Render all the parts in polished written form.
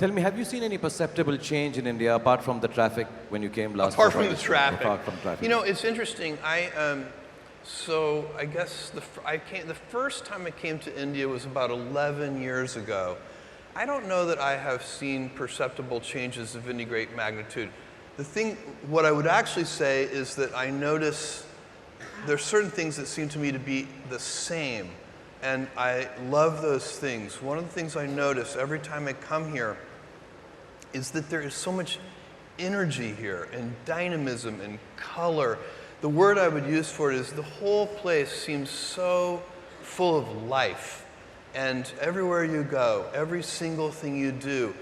Tell me, have you seen any perceptible change in India apart from the traffic when you came last? Apart from the traffic. Apart from traffic. You know, it's interesting. So I guess the first time I came to India was about 11 years ago. I don't know that I have seen perceptible changes of any great magnitude. What I would actually say is that I notice there's certain things that seem to me to be the same, and I love those things. One of the things I notice every time I come here is that there is so much energy here, and dynamism, and color. The word I would use for it is the whole place seems so full of life. And everywhere you go, every single thing you do,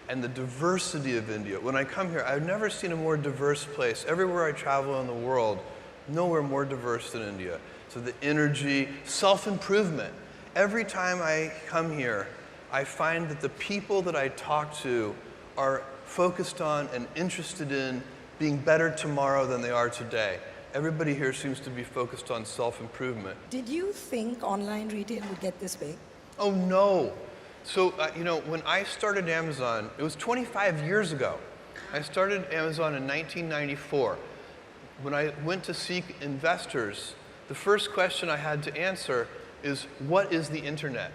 and the diversity of India. When I come here, I've never seen a more diverse place. Everywhere I travel in the world, nowhere more diverse than India. So the energy, self-improvement. Every time I come here, I find that the people that I talk to are focused on and interested in being better tomorrow than they are today. Everybody here seems to be focused on self-improvement. Did you think online retail would get this big? Oh, no. So, you know, when I started Amazon, it was 25 years ago. I started Amazon in 1994. When I went to seek investors, the first question I had to answer is, what is the internet?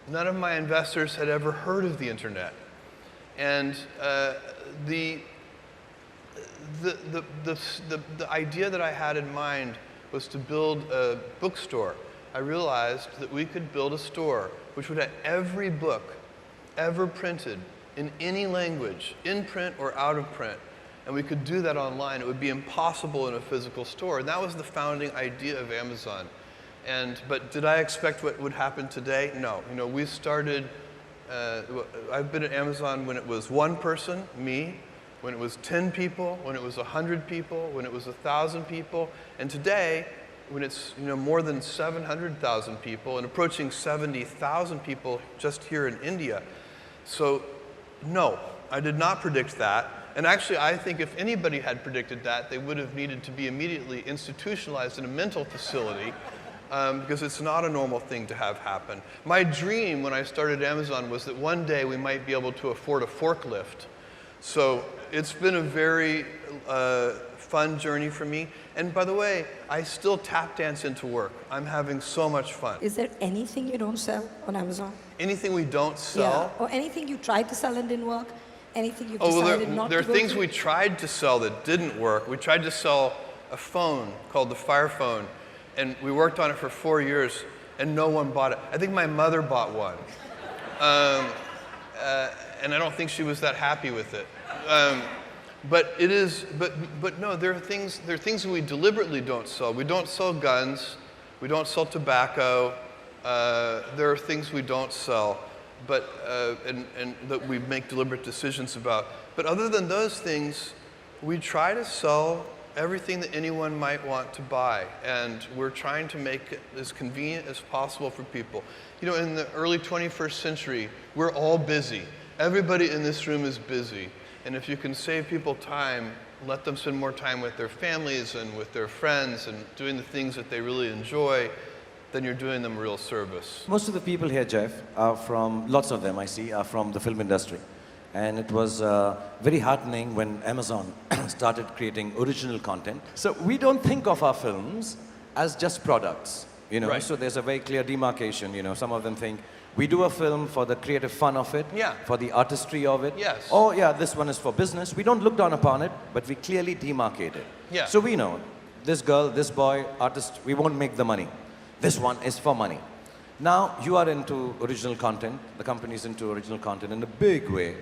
None of my investors had ever heard of the internet. And the idea that I had in mind was to build a bookstore. I realized that we could build a store which would have every book ever printed in any language, in print or out of print, and we could do that online. It would be impossible in a physical store, and that was the founding idea of Amazon. But did I expect what would happen today? No. You know, we started, I've been at Amazon when it was one person, me, when it was 10 people, when it was 100 people, when it was 1,000 people, and today, when it's more than 700,000 people and approaching 70,000 people just here in India. So, no, I did not predict that. And actually, I think if anybody had predicted that, they would have needed to be immediately institutionalized in a mental facility because it's not a normal thing to have happen. My dream when I started Amazon was that one day we might be able to afford a forklift. So it's been a very fun journey for me. And by the way, I still tap dance into work. I'm having so much fun. Is there anything you don't sell on Amazon? Anything we don't sell? Yeah. Or anything you tried to sell and didn't work? Anything you've decided not to there go are things through? we tried to sell that didn't work. We tried to sell a phone called the Fire Phone, and we worked on it for 4 years, and no one bought it. I think my mother bought one. And I don't think she was that happy with it. But no, there are things that we deliberately don't sell. We don't sell guns. We don't sell tobacco. There are things we don't sell, but and that we make deliberate decisions about. But other than those things, we try to sell everything that anyone might want to buy, and we're trying to make it as convenient as possible for people. You know, in the early 21st century, we're all busy. Everybody in this room is busy. And if you can save people time, let them spend more time with their families and with their friends and doing the things that they really enjoy, then you're doing them a real service. Most of the people here, Jeff, are from, lots of them I see, are from the film industry. And it was very heartening when Amazon started creating original content. So we don't think of our films as just products, you know. Right. So there's a very clear demarcation, you know. Some of them think, we do a film for the creative fun of it, yeah, for the artistry of it. Yes. Oh yeah, this one is for business. We don't look down upon it, but we clearly demarcate it. Yeah. So we know, this girl, this boy, artist, we won't make the money. This one is for money. Now, you are into original content, the company's into original content in a big way.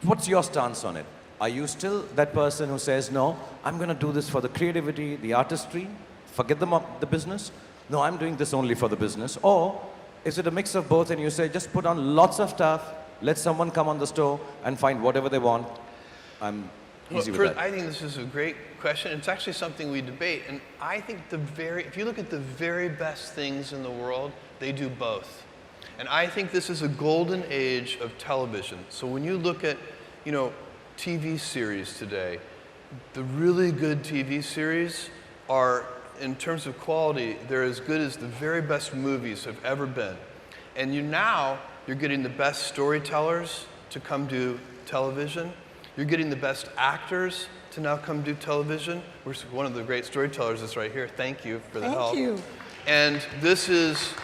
What's your stance on it? Are you still that person who says, no, I'm going to do this for the creativity, the artistry, forget the business? No, I'm doing this only for the business. Or is it a mix of both and you say, just put on lots of stuff, let someone come on the store and find whatever they want? I'm easy with that. I think this is a great question. It's actually something we debate. And I think if you look at the very best things in the world, they do both. And I think this is a golden age of television. So when you look at, you know, TV series today, the really good TV series are, in terms of quality, they're as good as the very best movies have ever been. And you're getting the best storytellers, to come do television. You're getting the best actors to now come do television. One of the great storytellers is right here. Thank you for the help. Thank you. And this is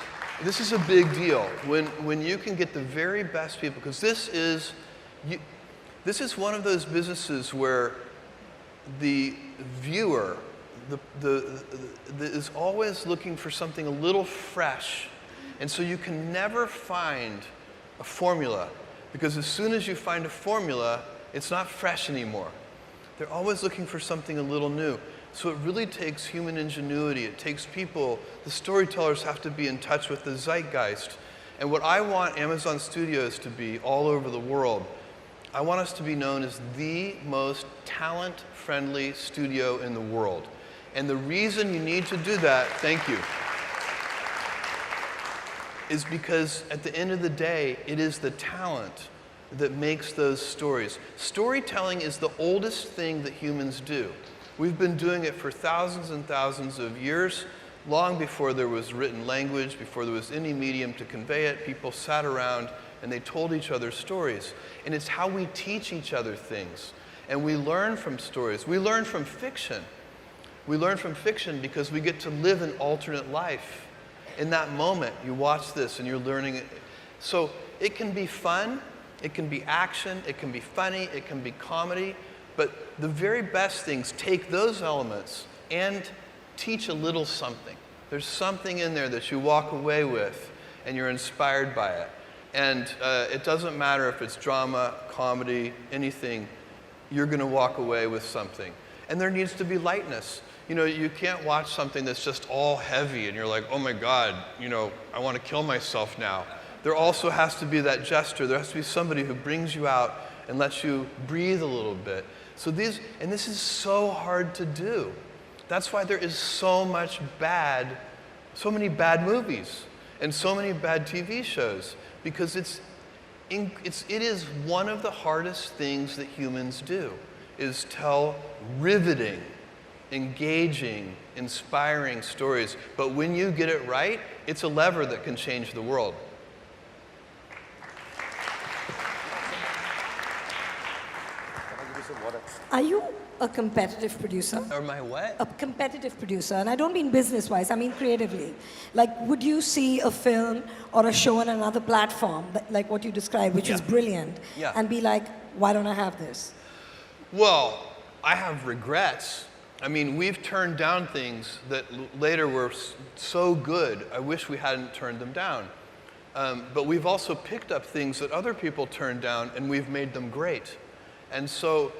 a big deal when you can get the very best people, because this is one of those businesses where the viewer is always looking for something a little fresh, and so you can never find a formula, because as soon as you find a formula, it's not fresh anymore. They're always looking for something a little new. So it really takes human ingenuity. It takes people. The storytellers have to be in touch with the zeitgeist. And what I want Amazon Studios to be all over the world, I want us to be known as the most talent-friendly studio in the world. And the reason you need to do that, thank you, is because at the end of the day, it is the talent that makes those stories. Storytelling is the oldest thing that humans do. We've been doing it for thousands and thousands of years. Long before there was written language, before there was any medium to convey it, people sat around and they told each other stories. And it's how we teach each other things. And we learn from stories. We learn from fiction. We learn from fiction because we get to live an alternate life. In that moment, you watch this and you're learning it. So it can be fun, it can be action, it can be funny, it can be comedy. But the very best things take those elements and teach a little something. There's something in there that you walk away with and you're inspired by it. And it doesn't matter if it's drama, comedy, anything, you're going to walk away with something. And there needs to be lightness. You know, you can't watch something that's just all heavy and you're like, oh my God, you know, I want to kill myself now. There also has to be that gesture. There has to be somebody who brings you out and lets you breathe a little bit. So this is so hard to do. That's why there is so many bad movies and so many bad TV shows, because it is one of the hardest things that humans do, is tell riveting, engaging, inspiring stories. But when you get it right, it's a lever that can change the world. Are you a competitive producer? Or my what? A competitive producer, and I don't mean business-wise, I mean creatively. Like, would you see a film or a show on another platform, like what you described, which is brilliant, and be like, why don't I have this? Well, I have regrets. I mean, we've turned down things that later were so good, I wish we hadn't turned them down. But we've also picked up things that other people turned down, and we've made them great. And so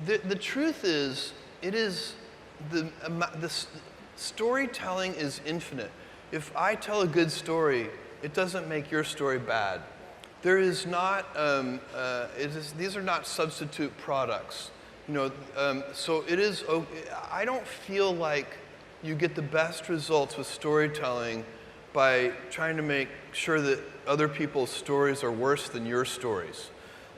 the truth is, the storytelling is infinite. If I tell a good story, it doesn't make your story bad. There is not, these are not substitute products. You know, so it is, I don't feel like you get the best results with storytelling by trying to make sure that other people's stories are worse than your stories.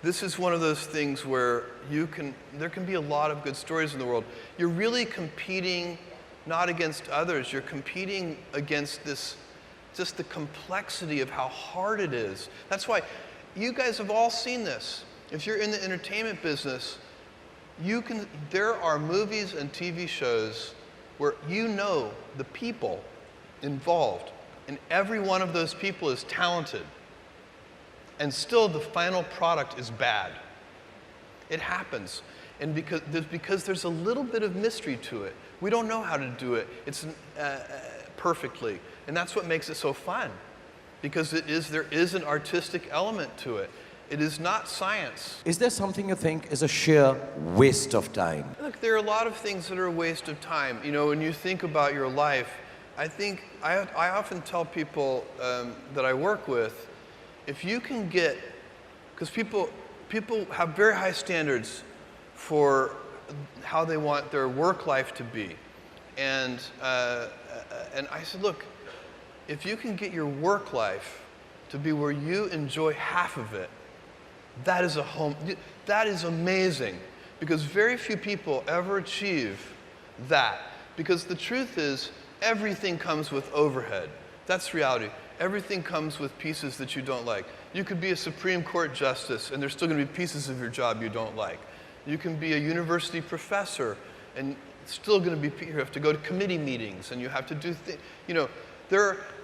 This is one of those things where there can be a lot of good stories in the world. You're really competing not against others, you're competing against just the complexity of how hard it is. That's why you guys have all seen this. If you're in the entertainment business, there are movies and TV shows where you know the people involved, and every one of those people is talented. And still the final product is bad. It happens. And because there's a little bit of mystery to it. We don't know how to do it perfectly. And that's what makes it so fun. Because there is an artistic element to it. It is not science. Is there something you think is a sheer waste of time? Look, there are a lot of things that are a waste of time. You know, when you think about your life, I often tell people that I work with, if you can get, because people have very high standards for how they want their work life to be. And I said, look, if you can get your work life to be where you enjoy half of it, that is amazing. Because very few people ever achieve that. Because the truth is, everything comes with overhead. That's reality. Everything comes with pieces that you don't like. You could be a Supreme Court justice, and there's still going to be pieces of your job you don't like. You can be a university professor, and it's still going to be, you have to go to committee meetings, and you have to do things. You know,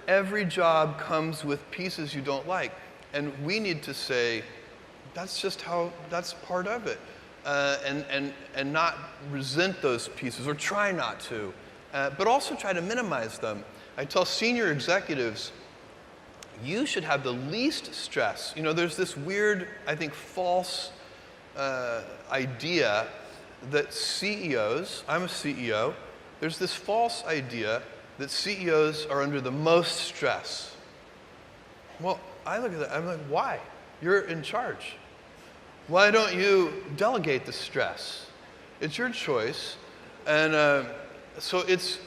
every job comes with pieces you don't like. And we need to say, that's just how, that's part of it. And not resent those pieces, or try not to, but also try to minimize them. I tell senior executives, you should have the least stress. You know, there's this weird, I think, false idea that CEOs, I'm a CEO, there's this false idea that CEOs are under the most stress. Well, I look at that, I'm like, why? You're in charge. Why don't you delegate the stress? It's your choice. And so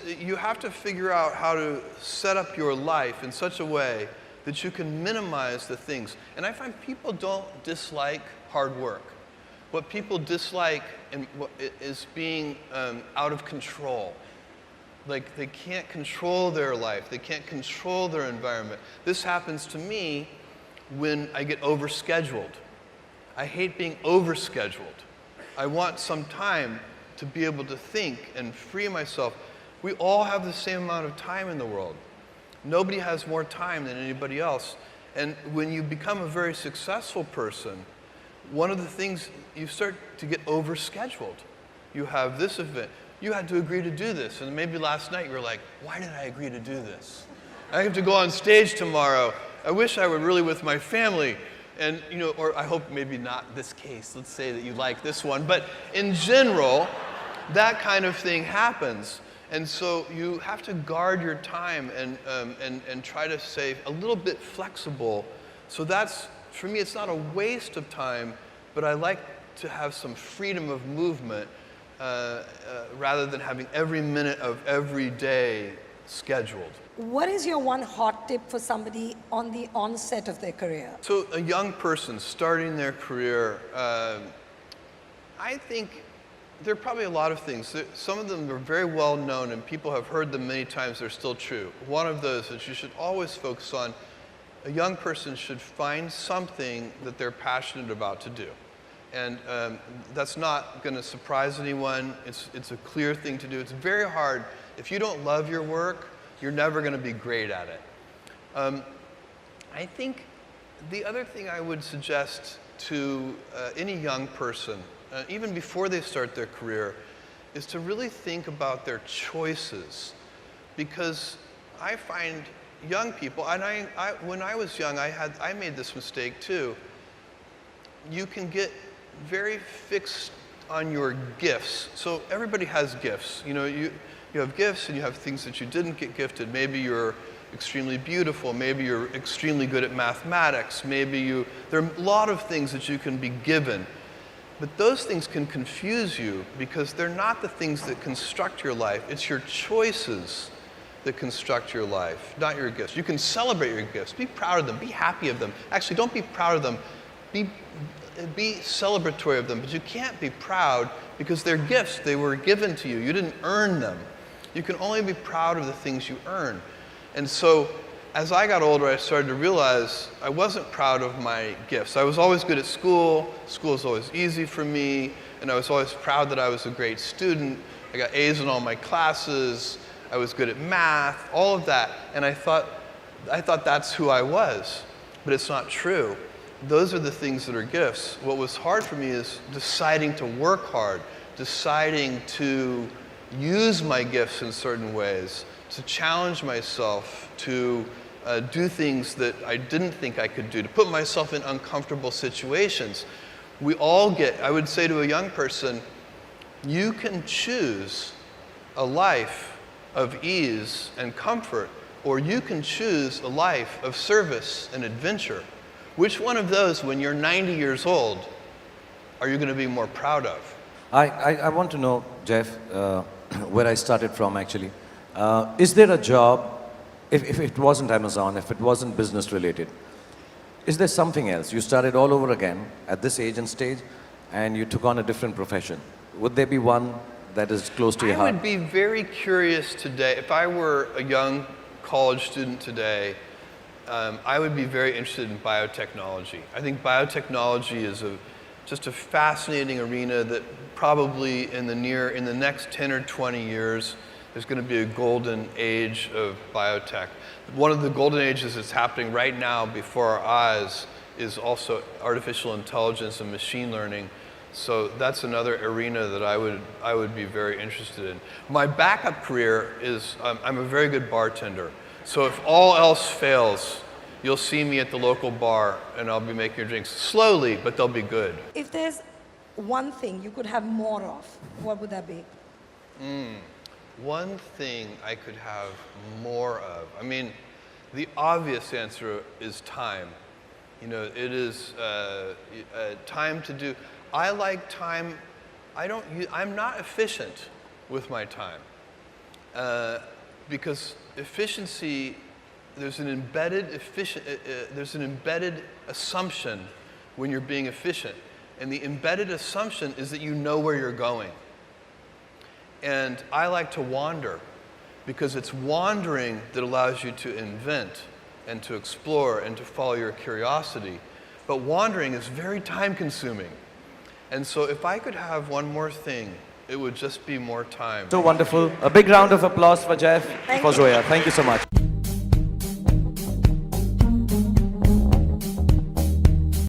you have to figure out how to set up your life in such a way that you can minimize the things. And I find people don't dislike hard work. What people dislike is being out of control. Like, they can't control their life. They can't control their environment. This happens to me when I get overscheduled. I hate being overscheduled. I want some time to be able to think and free myself. We all have the same amount of time in the world. Nobody has more time than anybody else. And when you become a very successful person, one of the things, you start to get overscheduled. You have this event. You had to agree to do this. And maybe last night you were like, why did I agree to do this? I have to go on stage tomorrow. I wish I were really with my family. And, you know, or I hope maybe not this case. Let's say that you like this one. But in general, that kind of thing happens. And so you have to guard your time and try to stay a little bit flexible. So that's, for me, it's not a waste of time, but I like to have some freedom of movement rather than having every minute of every day scheduled. What is your one hot tip for somebody on the onset of their career? So a young person starting their career, I think there are probably a lot of things. Some of them are very well known and people have heard them many times. They're still true. One of those is you should always focus on, a young person should find something that they're passionate about to do. And that's not going to surprise anyone. It's a clear thing to do. It's very hard. If you don't love your work, you're never going to be great at it. I think the other thing I would suggest to any young person, even before they start their career, is to really think about their choices. Because I find young people, and when I was young, I made this mistake too. You can get very fixed on your gifts. So everybody has gifts. You know, you have gifts and you have things that you didn't get gifted. Maybe you're extremely beautiful. Maybe you're extremely good at mathematics. Maybe there are a lot of things that you can be given. But those things can confuse you because they're not the things that construct your life. It's your choices that construct your life, not your gifts. You can celebrate your gifts. Be proud of them. Be happy of them. Actually, don't be proud of them. Be celebratory of them. But you can't be proud because they're gifts. They were given to you. You didn't earn them. You can only be proud of the things you earn. And so as I got older, I started to realize I wasn't proud of my gifts. I was always good at school. School was always easy for me. And I was always proud that I was a great student. I got A's in all my classes. I was good at math, all of that. And I thought that's who I was. But it's not true. Those are the things that are gifts. What was hard for me is deciding to work hard, deciding to use my gifts in certain ways, to challenge myself, to do things that I didn't think I could do, to put myself in uncomfortable situations. We all I would say to a young person, you can choose a life of ease and comfort, or you can choose a life of service and adventure. Which one of those, when you're 90 years old, are you going to be more proud of? I want to know, Jeff, where I started from actually. Is there a job, if it wasn't Amazon, if it wasn't business related, is there something else? You started all over again at this age and stage and you took on a different profession. Would there be one that is close to your heart? I would be very curious today, if I were a young college student today, I would be very interested in biotechnology. I think biotechnology is just a fascinating arena that probably in the next 10 or 20 years, there's going to be a golden age of biotech. One of the golden ages that's happening right now before our eyes is also artificial intelligence and machine learning. So that's another arena that I would be very interested in. My backup career is I'm a very good bartender. So if all else fails, you'll see me at the local bar and I'll be making your drinks slowly, but they'll be good. If there's one thing you could have more of, what would that be? One thing I could have more of. I mean, the obvious answer is time. You know, it is time to do. I like time. I'm not efficient with my time because efficiency. There's an embedded assumption when you're being efficient, and the embedded assumption is that you know where you're going. And I like to wander because it's wandering that allows you to invent and to explore and to follow your curiosity. But wandering is very time-consuming. And so if I could have one more thing, it would just be more time. So wonderful. A big round of applause for Jeff, for Zoya. Thank you so much.